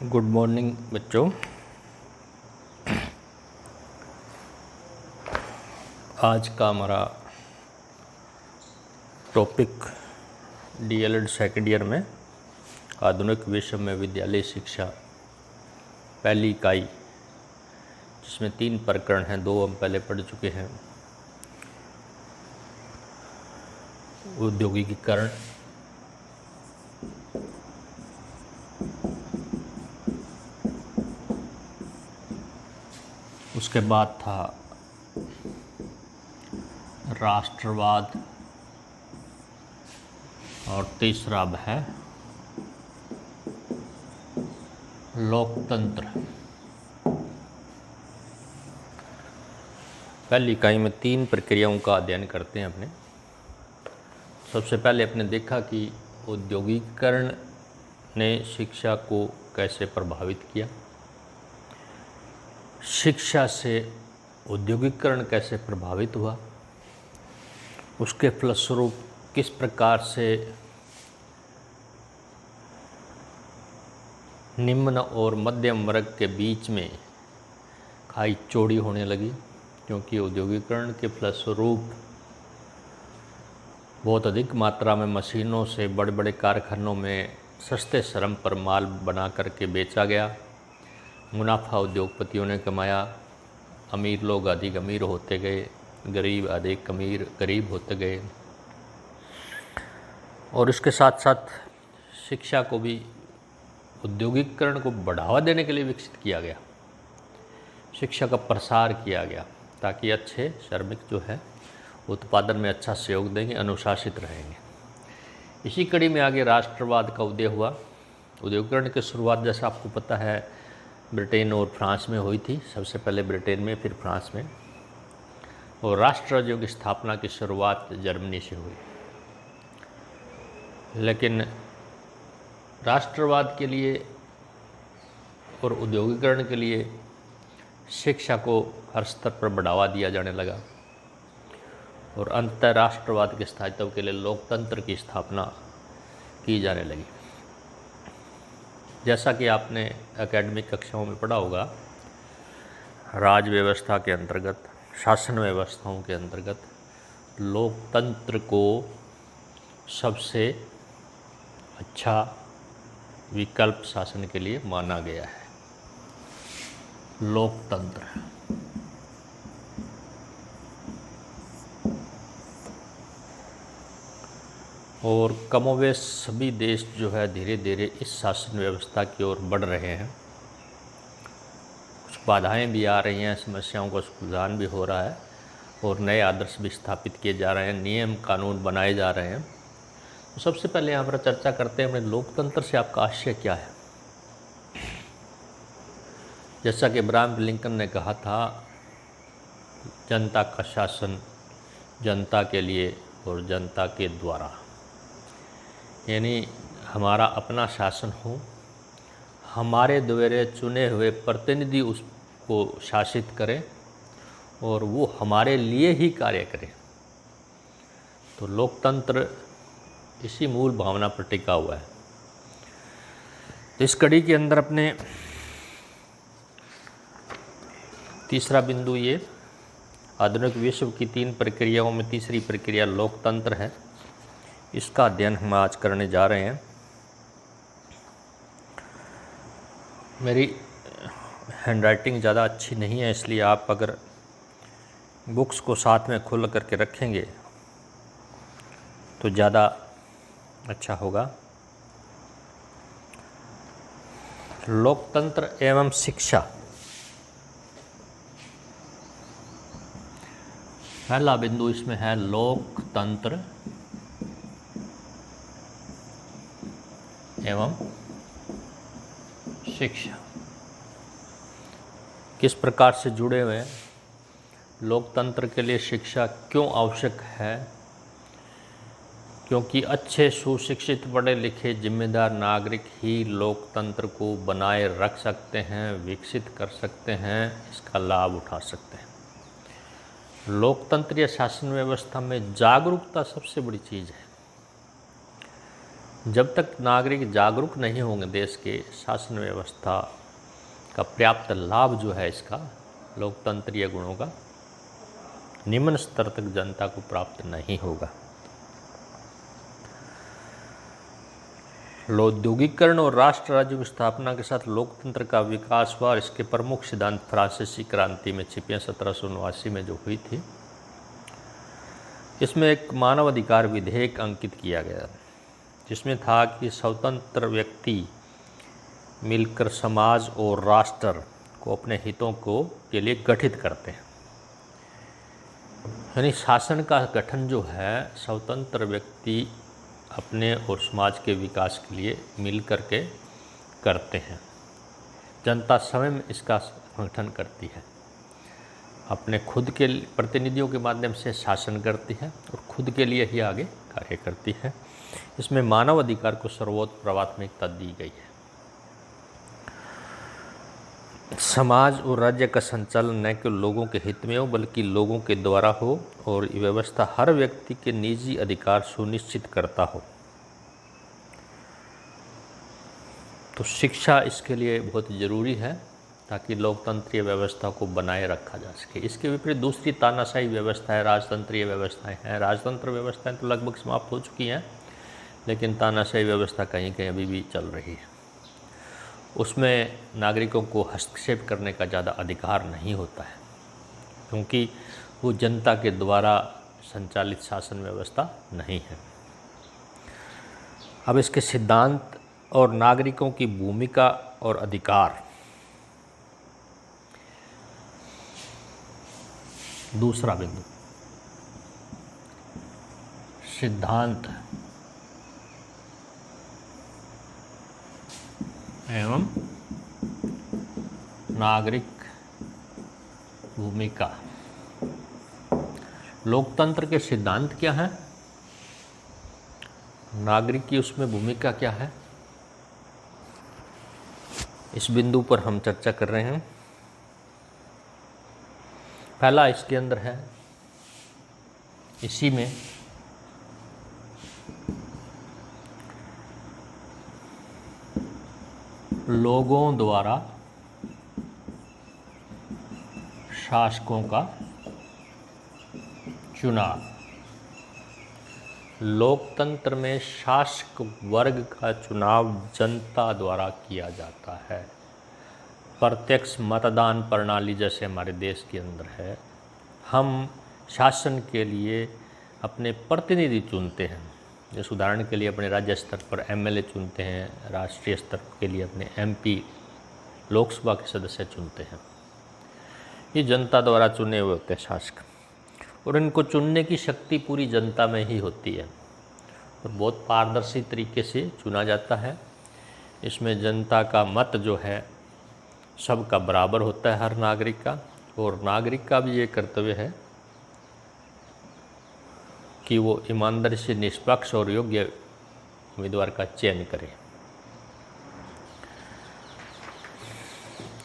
Good morning बच्चों। आज का हमारा टॉपिक डीएलएड सेकेंड ईयर में आधुनिक विश्व में विद्यालय शिक्षा पहली इकाई, जिसमें 3 प्रकरण हैं, 2 हम पहले पढ़ चुके हैं। औद्योगिकीकरण, उसके बाद था राष्ट्रवाद और तीसरा अब है लोकतंत्र। पहली इकाई में 3 प्रक्रियाओं का अध्ययन करते हैं अपने। सबसे पहले अपने देखा कि औद्योगिकीकरण ने शिक्षा को कैसे प्रभावित किया, शिक्षा से औद्योगिकीकरण कैसे प्रभावित हुआ, उसके फलस्वरूप किस प्रकार से निम्न और मध्यम वर्ग के बीच में खाई चौड़ी होने लगी, क्योंकि औद्योगिकीकरण के फलस्वरूप बहुत अधिक मात्रा में मशीनों से बड़े बड़े कारखानों में सस्ते श्रम पर माल बना करके बेचा गया। मुनाफा उद्योगपतियों ने कमाया, अमीर लोग अधिक अमीर होते गए, गरीब अधिक गरीब होते गए। और इसके साथ साथ शिक्षा को भी औद्योगिकीकरण को बढ़ावा देने के लिए विकसित किया गया, शिक्षा का प्रसार किया गया, ताकि अच्छे श्रमिक जो है उत्पादन में अच्छा सहयोग देंगे, अनुशासित रहेंगे। इसी कड़ी में आगे राष्ट्रवाद का उदय हुआ। औद्योगिकीकरण की शुरुआत, जैसा आपको पता है, ब्रिटेन और फ्रांस में हुई थी। सबसे पहले ब्रिटेन में, फिर फ्रांस में। और राष्ट्र राज्यों की स्थापना की शुरुआत जर्मनी से हुई। लेकिन राष्ट्रवाद के लिए और औद्योगिकीकरण के लिए शिक्षा को हर स्तर पर बढ़ावा दिया जाने लगा और अंतर्राष्ट्रवाद के स्थायित्व के लिए लोकतंत्र की स्थापना की जाने लगी। जैसा कि आपने एकेडमिक कक्षाओं में पढ़ा होगा, राज व्यवस्था के अंतर्गत, शासन व्यवस्थाओं के अंतर्गत लोकतंत्र को सबसे अच्छा विकल्प शासन के लिए माना गया है। लोकतंत्र और कमोवेश सभी देश जो है धीरे धीरे इस शासन व्यवस्था की ओर बढ़ रहे हैं। कुछ बाधाएं भी आ रही हैं, समस्याओं का सुलझान भी हो रहा है और नए आदर्श भी स्थापित किए जा रहे हैं, नियम कानून बनाए जा रहे हैं। तो सबसे पहले यहाँ पर चर्चा करते हैं अपने लोकतंत्र से आपका आशय क्या है। जैसा कि अब्राहम लिंकन ने कहा था, जनता का शासन जनता के लिए और जनता के द्वारा, यानी हमारा अपना शासन हो, हमारे द्वारा चुने हुए प्रतिनिधि उसको शासित करें और वो हमारे लिए ही कार्य करें। तो लोकतंत्र इसी मूल भावना पर टिका हुआ है। तो इस कड़ी के अंदर अपने तीसरा बिंदु, ये आधुनिक विश्व की 3 प्रक्रियाओं में तीसरी प्रक्रिया लोकतंत्र है। इसका अध्ययन हम आज करने जा रहे हैं। मेरी हैंडराइटिंग ज़्यादा अच्छी नहीं है, इसलिए आप अगर बुक्स को साथ में खुल करके रखेंगे तो ज़्यादा अच्छा होगा। लोकतंत्र एवं शिक्षा, पहला बिंदु इसमें है लोकतंत्र एवं शिक्षा किस प्रकार से जुड़े हुए हैं। लोकतंत्र के लिए शिक्षा क्यों आवश्यक है? क्योंकि अच्छे सुशिक्षित पढ़े लिखे जिम्मेदार नागरिक ही लोकतंत्र को बनाए रख सकते हैं, विकसित कर सकते हैं, इसका लाभ उठा सकते हैं। लोकतंत्र या शासन व्यवस्था में जागरूकता सबसे बड़ी चीज़ है। जब तक नागरिक जागरूक नहीं होंगे देश के शासन व्यवस्था का पर्याप्त लाभ जो है इसका लोकतंत्रीय गुणों का निम्न स्तर तक जनता को प्राप्त नहीं होगा। औद्योगिकरण और राष्ट्र राज्य की स्थापना के साथ लोकतंत्र का विकास हुआ और इसके प्रमुख सिद्धांत फ्रांसीसी क्रांति में छिपे 1789 में जो हुई थी। इसमें एक मानव अधिकार विधेयक अंकित किया गया जिसमें था कि स्वतंत्र व्यक्ति मिलकर समाज और राष्ट्र को अपने हितों के लिए गठित करते हैं। यानी शासन का गठन जो है स्वतंत्र व्यक्ति अपने और समाज के विकास के लिए मिल कर के करते हैं। जनता स्वयं इसका गठन करती है, अपने खुद के प्रतिनिधियों के माध्यम से शासन करती है और खुद के लिए ही आगे कार्य करती है। इसमें मानव अधिकार को सर्वोच्च प्राथमिकता दी गई है। समाज और राज्य का संचालन न केवल लोगों के हित में हो बल्कि लोगों के द्वारा हो और ये व्यवस्था हर व्यक्ति के निजी अधिकार सुनिश्चित करता हो। तो शिक्षा इसके लिए बहुत ज़रूरी है ताकि लोकतंत्रीय व्यवस्था को बनाए रखा जा सके। इसके विपरीत दूसरी तानाशाही व्यवस्था है, राजतंत्रीय व्यवस्थाएं हैं। राजतंत्र व्यवस्थाएं तो लगभग समाप्त हो चुकी हैं, लेकिन तानाशाही व्यवस्था कहीं कहीं अभी भी चल रही है। उसमें नागरिकों को हस्तक्षेप करने का ज़्यादा अधिकार नहीं होता है क्योंकि वो जनता के द्वारा संचालित शासन व्यवस्था नहीं है। अब इसके सिद्धांत और नागरिकों की भूमिका और अधिकार। दूसरा बिंदु, सिद्धांत एवं नागरिक भूमिका। लोकतंत्र के सिद्धांत क्या है, नागरिक की उसमें भूमिका क्या है, इस बिंदु पर हम चर्चा कर रहे हैं। पहला इसके अंदर है, इसी में लोगों द्वारा शासकों का चुनाव। लोकतंत्र में शासक वर्ग का चुनाव जनता द्वारा किया जाता है। प्रत्यक्ष मतदान प्रणाली जैसे हमारे देश के अंदर है, हम शासन के लिए अपने प्रतिनिधि चुनते हैं। जैसे उदाहरण के लिए अपने राज्य स्तर पर एमएलए चुनते हैं, राष्ट्रीय स्तर के लिए अपने एमपी लोकसभा के सदस्य चुनते हैं। ये जनता द्वारा चुने हुए होते हैं शासक, और इनको चुनने की शक्ति पूरी जनता में ही होती है और बहुत पारदर्शी तरीके से चुना जाता है। इसमें जनता का मत जो है सबका बराबर होता है, हर नागरिक का, और नागरिक का भी ये कर्तव्य है कि वो ईमानदारी से निष्पक्ष और योग्य उम्मीदवार का चयन करे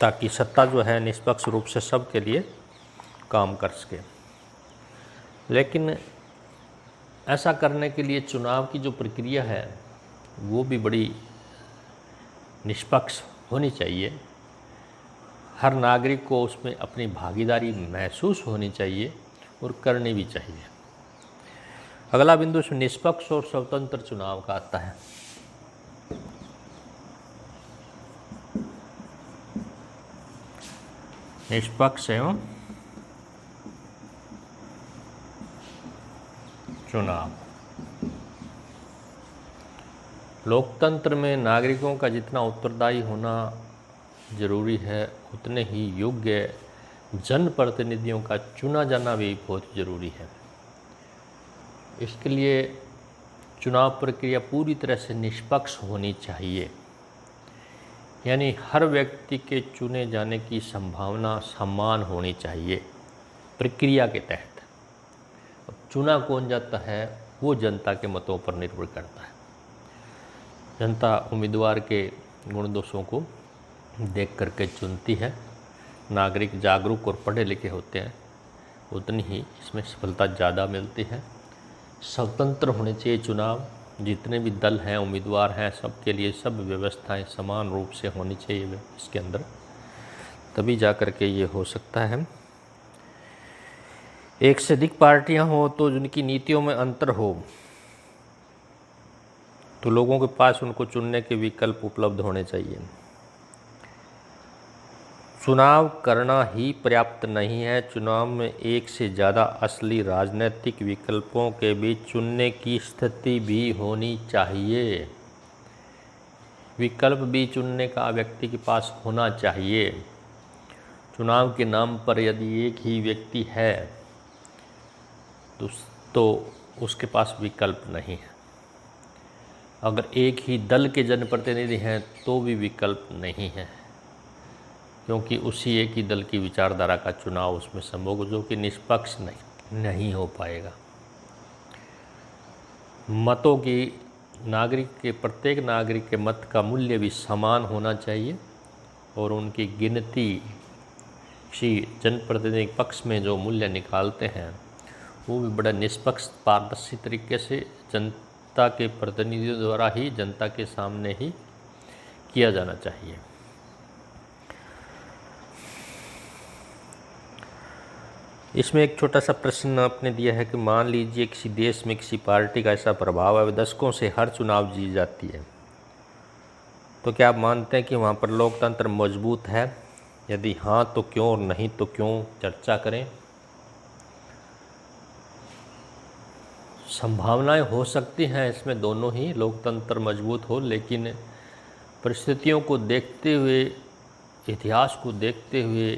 ताकि सत्ता जो है निष्पक्ष रूप से सबके लिए काम कर सके। लेकिन ऐसा करने के लिए चुनाव की जो प्रक्रिया है वो भी बड़ी निष्पक्ष होनी चाहिए। हर नागरिक को उसमें अपनी भागीदारी महसूस होनी चाहिए और करनी भी चाहिए। अगला बिंदु निष्पक्ष और स्वतंत्र चुनाव का आता है। निष्पक्ष एवं चुनाव। लोकतंत्र में नागरिकों का जितना उत्तरदायी होना जरूरी है, उतने ही योग्य जनप्रतिनिधियों का चुना जाना भी बहुत जरूरी है। इसके लिए चुनाव प्रक्रिया पूरी तरह से निष्पक्ष होनी चाहिए, यानी हर व्यक्ति के चुने जाने की संभावना समान होनी चाहिए प्रक्रिया के तहत। अब चुना कौन जाता है वो जनता के मतों पर निर्भर करता है। जनता उम्मीदवार के गुण दोषों को देख करके चुनती है। नागरिक जागरूक और पढ़े लिखे होते हैं, उतनी ही इसमें सफलता ज़्यादा मिलती है। स्वतंत्र होने चाहिए चुनाव, जितने भी दल हैं, उम्मीदवार हैं, सबके लिए सब व्यवस्थाएं समान रूप से होनी चाहिए इसके अंदर, तभी जा कर के ये हो सकता है। एक से अधिक पार्टियां हो तो जिनकी नीतियों में अंतर हो, तो लोगों के पास उनको चुनने के विकल्प उपलब्ध होने चाहिए। चुनाव करना ही पर्याप्त नहीं है, चुनाव में एक से ज़्यादा असली राजनीतिक विकल्पों के बीच चुनने की स्थिति भी होनी चाहिए। विकल्प भी चुनने का व्यक्ति के पास होना चाहिए। चुनाव के नाम पर यदि एक ही व्यक्ति है तो उसके पास विकल्प नहीं है। अगर एक ही दल के जनप्रतिनिधि हैं तो भी विकल्प नहीं है, क्योंकि उसी एक ही दल की विचारधारा का चुनाव उसमें संभव हो, जो कि निष्पक्ष नहीं हो पाएगा। मतों की प्रत्येक नागरिक के मत का मूल्य भी समान होना चाहिए और उनकी गिनती किसी जनप्रतिनिधि पक्ष में जो मूल्य निकालते हैं वो भी बड़ा निष्पक्ष पारदर्शी तरीके से जनता के प्रतिनिधियों द्वारा ही जनता के सामने ही किया जाना चाहिए। इसमें एक छोटा सा प्रश्न आपने दिया है कि मान लीजिए किसी देश में किसी पार्टी का ऐसा प्रभाव है, दशकों से हर चुनाव जीत जाती है, तो क्या आप मानते हैं कि वहाँ पर लोकतंत्र मजबूत है? यदि हाँ तो क्यों, और नहीं तो क्यों? चर्चा करें। संभावनाएं हो सकती हैं इसमें दोनों ही, लोकतंत्र मजबूत हो, लेकिन परिस्थितियों को देखते हुए, इतिहास को देखते हुए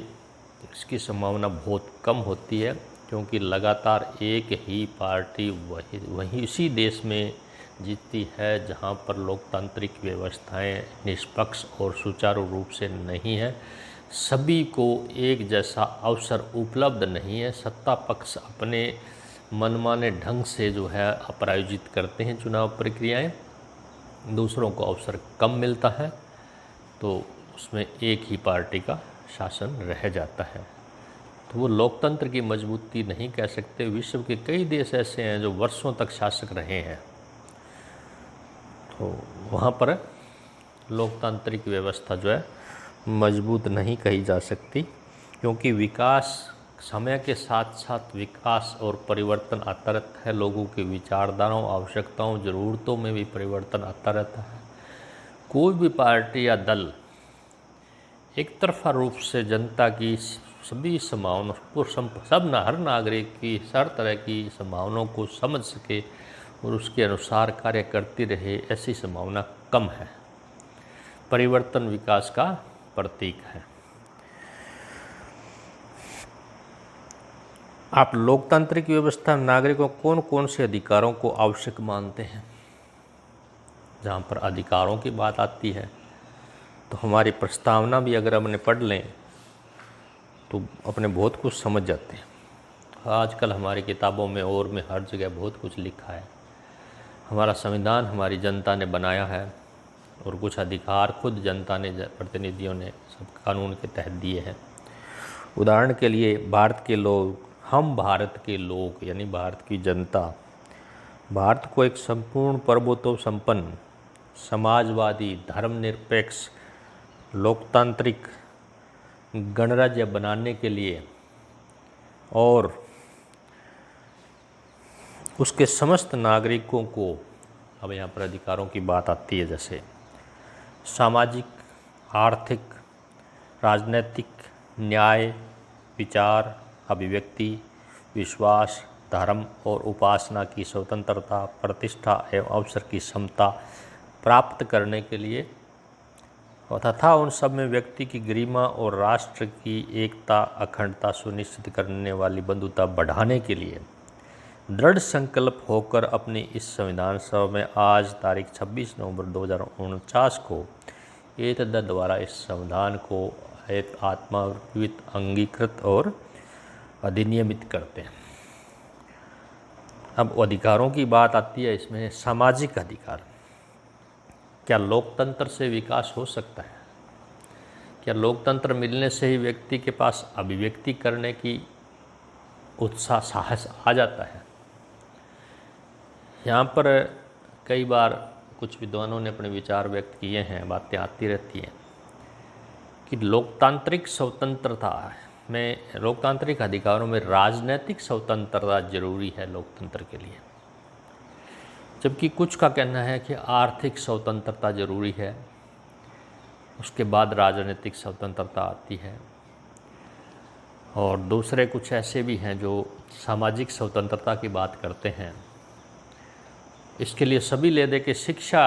इसकी संभावना बहुत कम होती है, क्योंकि लगातार एक ही पार्टी वही उसी देश में जीतती है जहां पर लोकतांत्रिक व्यवस्थाएं निष्पक्ष और सुचारू रूप से नहीं है। सभी को एक जैसा अवसर उपलब्ध नहीं है। सत्ता पक्ष अपने मनमाने ढंग से जो है प्रायोजित करते हैं चुनाव प्रक्रियाएं, दूसरों को अवसर कम मिलता है, तो उसमें एक ही पार्टी का शासन रह जाता है। तो वो लोकतंत्र की मजबूती नहीं कह सकते। विश्व के कई देश ऐसे हैं जो वर्षों तक शासक रहे हैं, तो वहाँ पर लोकतांत्रिक व्यवस्था जो है मजबूत नहीं कही जा सकती, क्योंकि विकास, समय के साथ साथ विकास और परिवर्तन आता रहता है। लोगों की विचारधाराओं, आवश्यकताओं, ज़रूरतों में भी परिवर्तन आता रहता है। कोई भी पार्टी या दल एक तरफा रूप से जनता की सभी संभावनाओं को हर नागरिक की हर तरह की संभावनाओं को समझ सके और उसके अनुसार कार्य करती रहे, ऐसी संभावना कम है। परिवर्तन विकास का प्रतीक है। आप लोकतांत्रिक व्यवस्था में नागरिकों कौन कौन से अधिकारों को आवश्यक मानते हैं? जहाँ पर अधिकारों की बात आती है तो हमारी प्रस्तावना भी अगर हमने पढ़ लें तो अपने बहुत कुछ समझ जाते हैं। आजकल हमारी किताबों में और में हर जगह बहुत कुछ लिखा है। हमारा संविधान हमारी जनता ने बनाया है और कुछ अधिकार खुद जनता ने, प्रतिनिधियों ने सब कानून के तहत दिए हैं। उदाहरण के लिए भारत के लोग, हम भारत के लोग यानी भारत की जनता, भारत को एक संपूर्ण प्रभुत्व संपन्न, समाजवादी, धर्मनिरपेक्ष, लोकतांत्रिक गणराज्य बनाने के लिए और उसके समस्त नागरिकों को, अब यहाँ पर अधिकारों की बात आती है, जैसे सामाजिक, आर्थिक, राजनैतिक, न्याय, विचार, अभिव्यक्ति, विश्वास, धर्म और उपासना की स्वतंत्रता, प्रतिष्ठा एवं अवसर की समता प्राप्त करने के लिए तथा उन सब में व्यक्ति की गरिमा और राष्ट्र की एकता, अखंडता सुनिश्चित करने वाली बंधुता बढ़ाने के लिए दृढ़ संकल्प होकर अपनी इस संविधान सभा में आज तारीख 26 नवंबर 2049 को एतद द्वारा इस संविधान को आत्मावित, अंगीकृत और अधिनियमित करते हैं। अब अधिकारों की बात आती है, इसमें सामाजिक अधिकार। क्या लोकतंत्र से विकास हो सकता है? क्या लोकतंत्र मिलने से ही व्यक्ति के पास अभिव्यक्ति करने की उत्साह, साहस आ जाता है? यहाँ पर कई बार कुछ विद्वानों ने अपने विचार व्यक्त किए हैं, बातें आती रहती हैं कि लोकतांत्रिक स्वतंत्रता में, लोकतांत्रिक अधिकारों में राजनीतिक स्वतंत्रता जरूरी है लोकतंत्र के लिए, जबकि कुछ का कहना है कि आर्थिक स्वतंत्रता जरूरी है, उसके बाद राजनीतिक स्वतंत्रता आती है। और दूसरे कुछ ऐसे भी हैं जो सामाजिक स्वतंत्रता की बात करते हैं। इसके लिए सभी ले दे के शिक्षा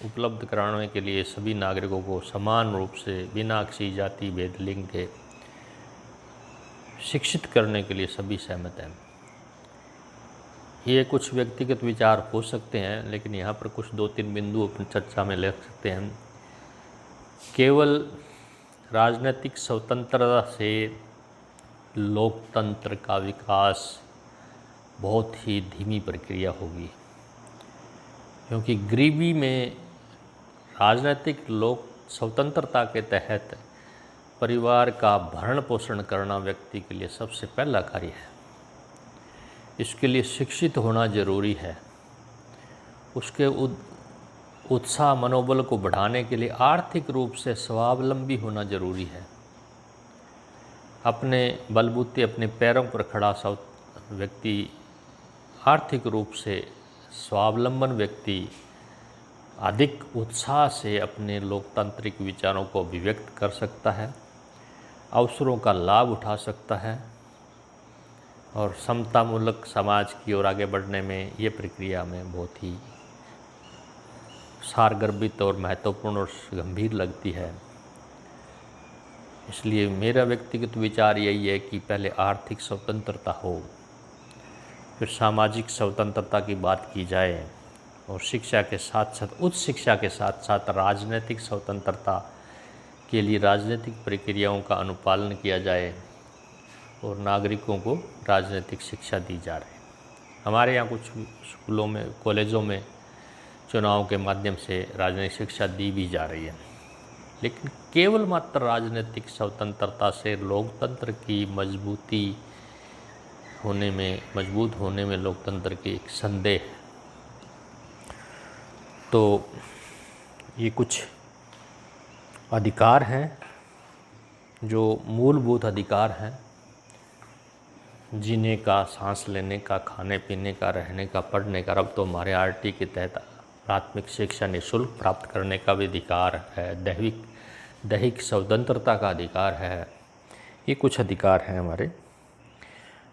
उपलब्ध कराने के लिए सभी नागरिकों को समान रूप से बिना किसी जाति भेद लिंग के शिक्षित करने के लिए सभी सहमत हैं। ये कुछ व्यक्तिगत विचार हो सकते हैं, लेकिन यहाँ पर कुछ 2-3 बिंदु अपनी चर्चा में ले सकते हैं। केवल राजनीतिक स्वतंत्रता से लोकतंत्र का विकास बहुत ही धीमी प्रक्रिया होगी, क्योंकि गरीबी में राजनीतिक लोक स्वतंत्रता के तहत परिवार का भरण पोषण करना व्यक्ति के लिए सबसे पहला कार्य है। इसके लिए शिक्षित होना जरूरी है। उसके उत्साह मनोबल को बढ़ाने के लिए आर्थिक रूप से स्वावलंबी होना जरूरी है। अपने बलबूते अपने पैरों पर खड़ा व्यक्ति, आर्थिक रूप से स्वावलंबन व्यक्ति अधिक उत्साह से अपने लोकतांत्रिक विचारों को अभिव्यक्त कर सकता है, अवसरों का लाभ उठा सकता है और समतामूलक समाज की ओर आगे बढ़ने में ये प्रक्रिया में बहुत ही सारगर्भित और महत्वपूर्ण और गंभीर लगती है। इसलिए मेरा व्यक्तिगत विचार यही है कि पहले आर्थिक स्वतंत्रता हो, फिर सामाजिक स्वतंत्रता की बात की जाए और शिक्षा के साथ साथ, उच्च शिक्षा के साथ साथ राजनीतिक स्वतंत्रता के लिए राजनीतिक प्रक्रियाओं का अनुपालन किया जाए और नागरिकों को राजनीतिक शिक्षा दी जा रही है। हमारे यहाँ कुछ स्कूलों में, कॉलेजों में चुनाव के माध्यम से राजनीतिक शिक्षा दी भी जा रही है, लेकिन केवल मात्र राजनीतिक स्वतंत्रता से लोकतंत्र की मजबूत होने में लोकतंत्र की एक संदेह है। तो ये कुछ अधिकार हैं जो मूलभूत अधिकार हैं, जीने का, सांस लेने का, खाने पीने का, रहने का, पढ़ने का। अब तो हमारे आरटी के तहत प्राथमिक शिक्षा निःशुल्क प्राप्त करने का भी अधिकार है, दैहिक स्वतंत्रता का अधिकार है। ये कुछ अधिकार हैं हमारे।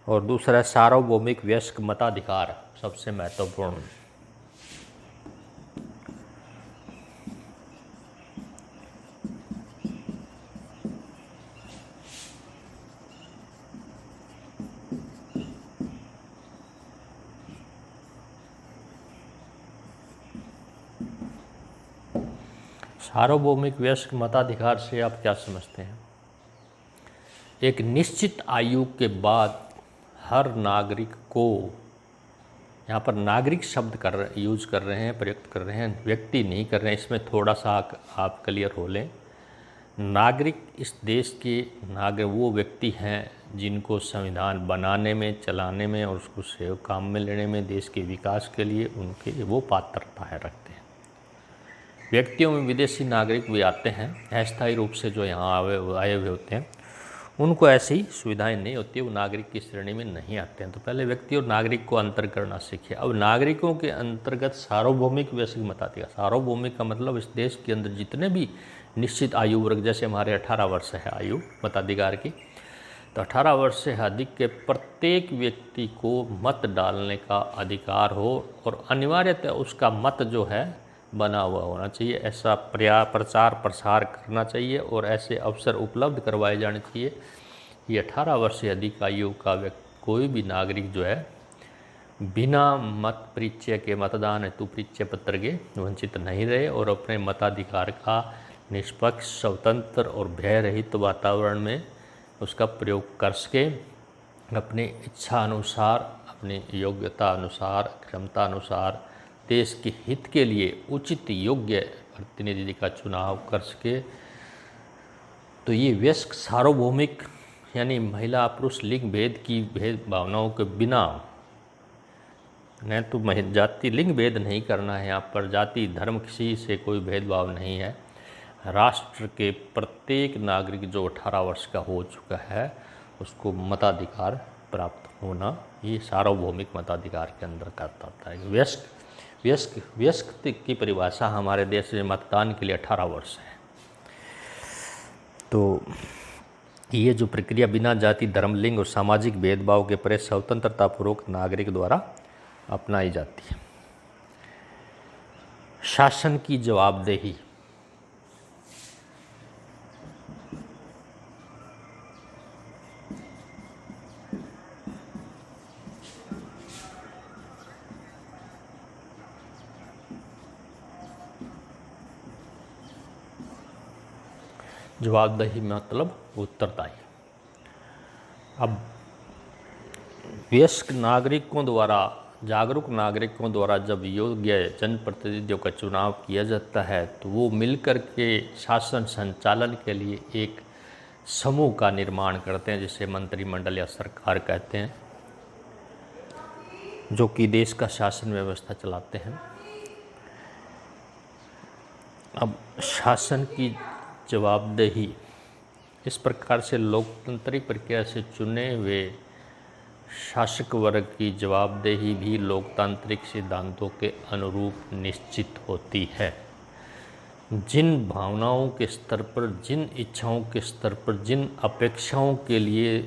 और दूसरा सार्वभौमिक वयस्क मताधिकार, सबसे महत्वपूर्ण। सार्वभौमिक वयस्क मताधिकार से आप क्या समझते हैं? एक निश्चित आयु के बाद हर नागरिक को, यहाँ पर नागरिक शब्द यूज कर रहे हैं, प्रयुक्त कर रहे हैं, व्यक्ति नहीं कर रहे हैं। इसमें थोड़ा सा आप क्लियर हो लें। नागरिक इस देश के वो व्यक्ति हैं जिनको संविधान बनाने में, चलाने में और उसको सेव काम में लेने में, देश के विकास के लिए उनके वो पात्रता है रखते हैं। व्यक्तियों में विदेशी नागरिक भी आते हैं, अस्थायी रूप से जो यहाँ आए हुए होते हैं, उनको ऐसी सुविधाएं नहीं होती, वो नागरिक की श्रेणी में नहीं आते हैं। तो पहले व्यक्ति और नागरिक को अंतर करना सीखिए। अब नागरिकों के अंतर्गत सार्वभौमिक वयस्क मताधिकार, सार्वभौमिक का मतलब इस देश के अंदर जितने भी निश्चित आयु वर्ग, जैसे हमारे 18 वर्ष है आयु मताधिकार की, तो 18 वर्ष से अधिक के प्रत्येक व्यक्ति को मत डालने का अधिकार हो और अनिवार्यतः उसका मत जो है बना हुआ होना चाहिए। ऐसा प्रचार प्रसार करना चाहिए और ऐसे अवसर उपलब्ध करवाए जाने चाहिए। ये 18 वर्ष से अधिक आयु का कोई भी नागरिक जो है बिना मत परिचय के, मतदान हेतु परिचय पत्र के वंचित नहीं रहे और अपने मताधिकार का निष्पक्ष, स्वतंत्र और भय रहित वातावरण में उसका प्रयोग कर सके। अपनी इच्छा अनुसार, अपनी योग्यता अनुसार, क्षमता अनुसार देश के हित के लिए उचित योग्य प्रतिनिधि का चुनाव कर सके। तो ये वयस्क सार्वभौमिक यानी महिला पुरुष लिंग भेद की भावनाओं के बिना न तो जाति लिंग भेद नहीं करना है यहाँ पर, जाति धर्म किसी से कोई भेदभाव नहीं है। राष्ट्र के प्रत्येक नागरिक जो 18 वर्ष का हो चुका है उसको मताधिकार प्राप्त होना, ये सार्वभौमिक मताधिकार के अंदर आता होता है। वयस्क की परिभाषा हमारे देश में मतदान के लिए 18 वर्ष है। तो ये जो प्रक्रिया बिना जाति धर्म लिंग और सामाजिक भेदभाव के परे स्वतंत्रतापूर्वक नागरिक द्वारा अपनाई जाती है। शासन की जवाबदेही। जवाबदेही मतलब उत्तरदायी। अब वयस्क नागरिकों द्वारा, जागरूक नागरिकों द्वारा जब योग्य जनप्रतिनिधियों का चुनाव किया जाता है तो वो मिलकर के शासन संचालन के लिए एक समूह का निर्माण करते हैं, जिसे मंत्रिमंडल या सरकार कहते हैं, जो कि देश का शासन व्यवस्था चलाते हैं। अब शासन की जवाबदेही इस प्रकार से लोकतांत्रिक प्रक्रिया से चुने हुए शासक वर्ग की जवाबदेही भी लोकतांत्रिक सिद्धांतों के अनुरूप निश्चित होती है। जिन भावनाओं के स्तर पर, जिन इच्छाओं के स्तर पर, जिन अपेक्षाओं के लिए,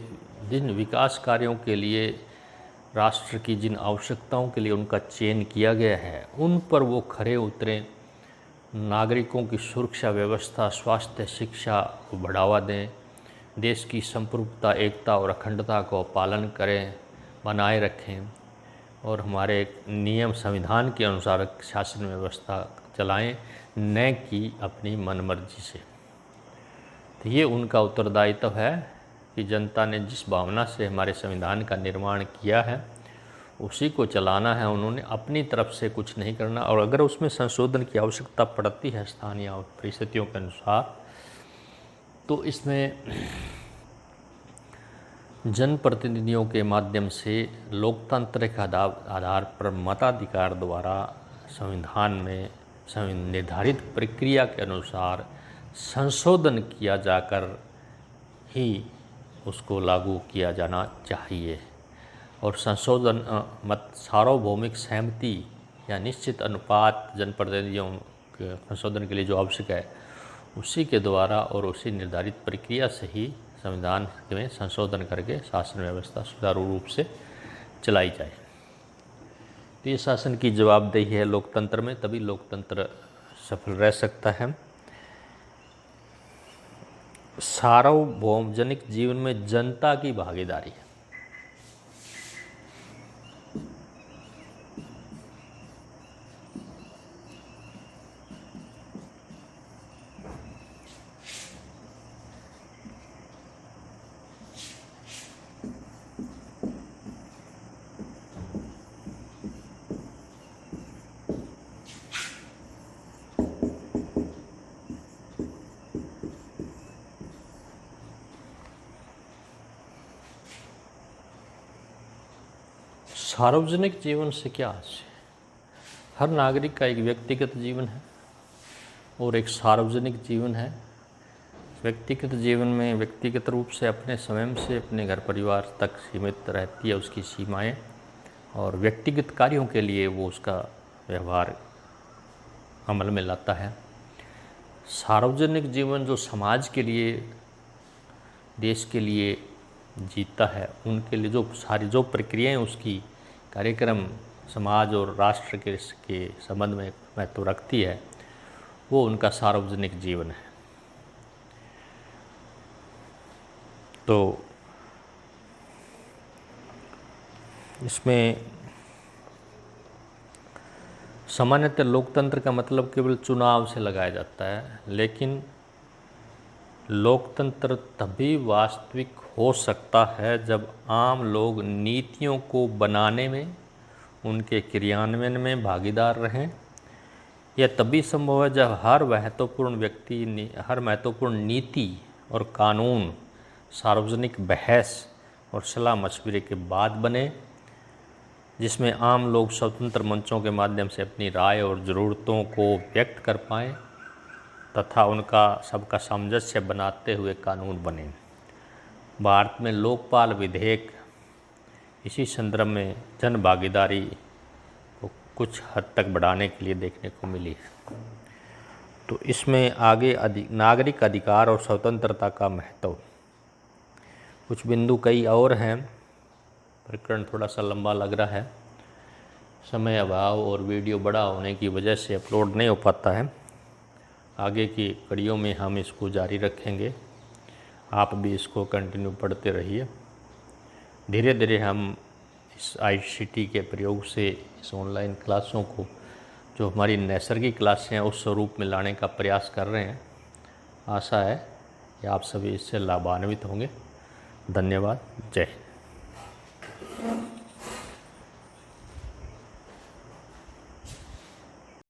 जिन विकास कार्यों के लिए, राष्ट्र की जिन आवश्यकताओं के लिए उनका चयन किया गया है, उन पर वो खरे उतरें, नागरिकों की सुरक्षा व्यवस्था, स्वास्थ्य, शिक्षा को बढ़ावा दें, देश की संप्रभुता, एकता और अखंडता को पालन करें, बनाए रखें और हमारे नियम संविधान के अनुसार शासन व्यवस्था चलाएं, न कि अपनी मनमर्जी से। तो ये उनका उत्तरदायित्व है कि जनता ने जिस भावना से हमारे संविधान का निर्माण किया है उसी को चलाना है, उन्होंने अपनी तरफ से कुछ नहीं करना। और अगर उसमें संशोधन की आवश्यकता पड़ती है स्थानीय परिस्थितियों के अनुसार, तो इसमें जनप्रतिनिधियों के माध्यम से लोकतांत्रिक आधार पर मताधिकार द्वारा संविधान में निर्धारित प्रक्रिया के अनुसार संशोधन किया जाकर ही उसको लागू किया जाना चाहिए। और संशोधन सार्वभौमिक सहमति या निश्चित अनुपात जनप्रतिनिधियों के संशोधन के लिए जो आवश्यक है उसी के द्वारा और उसी निर्धारित प्रक्रिया से ही संविधान में संशोधन करके शासन व्यवस्था सुचारू रूप से चलाई जाए। तो ये शासन की जवाबदेही है लोकतंत्र में, तभी लोकतंत्र सफल रह सकता है। सार्वभौमिक जीवन में जनता की भागीदारी। सार्वजनिक जीवन से क्या आशय? हर नागरिक का एक व्यक्तिगत जीवन है और एक सार्वजनिक जीवन है। व्यक्तिगत जीवन में व्यक्तिगत रूप से अपने स्वयं से अपने घर परिवार तक सीमित रहती है उसकी सीमाएं, और व्यक्तिगत कार्यों के लिए वो उसका व्यवहार अमल में लाता है। सार्वजनिक जीवन जो समाज के लिए, देश के लिए जीता है, उनके लिए जो सारी जो प्रक्रियाएं उसकी कार्यक्रम समाज और राष्ट्र के संबंध में महत्व रखती है, वो उनका सार्वजनिक जीवन है। तो इसमें सामान्यतः लोकतंत्र का मतलब केवल चुनाव से लगाया जाता है, लेकिन लोकतंत्र तभी वास्तविक हो सकता है जब आम लोग नीतियों को बनाने में, उनके क्रियान्वयन में भागीदार रहें। यह तभी संभव है जब हर महत्वपूर्ण नीति और कानून सार्वजनिक बहस और सलाह मशविरे के बाद बने, जिसमें आम लोग स्वतंत्र मंचों के माध्यम से अपनी राय और ज़रूरतों को व्यक्त कर पाएँ तथा उनका सबका सामंजस्य बनाते हुए कानून बने। भारत में लोकपाल विधेयक इसी संदर्भ में जन भागीदारी को कुछ हद तक बढ़ाने के लिए देखने को मिली है। तो इसमें आगे नागरिक अधिकार और स्वतंत्रता का महत्व, कुछ बिंदु कई और हैं। प्रकरण थोड़ा सा लंबा लग रहा है, समय अभाव और वीडियो बड़ा होने की वजह से अपलोड नहीं हो पाता है। आगे की कड़ियों में हम इसको जारी रखेंगे, आप भी इसको कंटिन्यू पढ़ते रहिए। धीरे धीरे हम इस ICT के प्रयोग से इस ऑनलाइन क्लासों को, जो हमारी नैसर्गिक क्लासें हैं, उस स्वरूप में लाने का प्रयास कर रहे हैं। आशा है कि आप सभी इससे लाभान्वित होंगे। धन्यवाद। जय हिंद।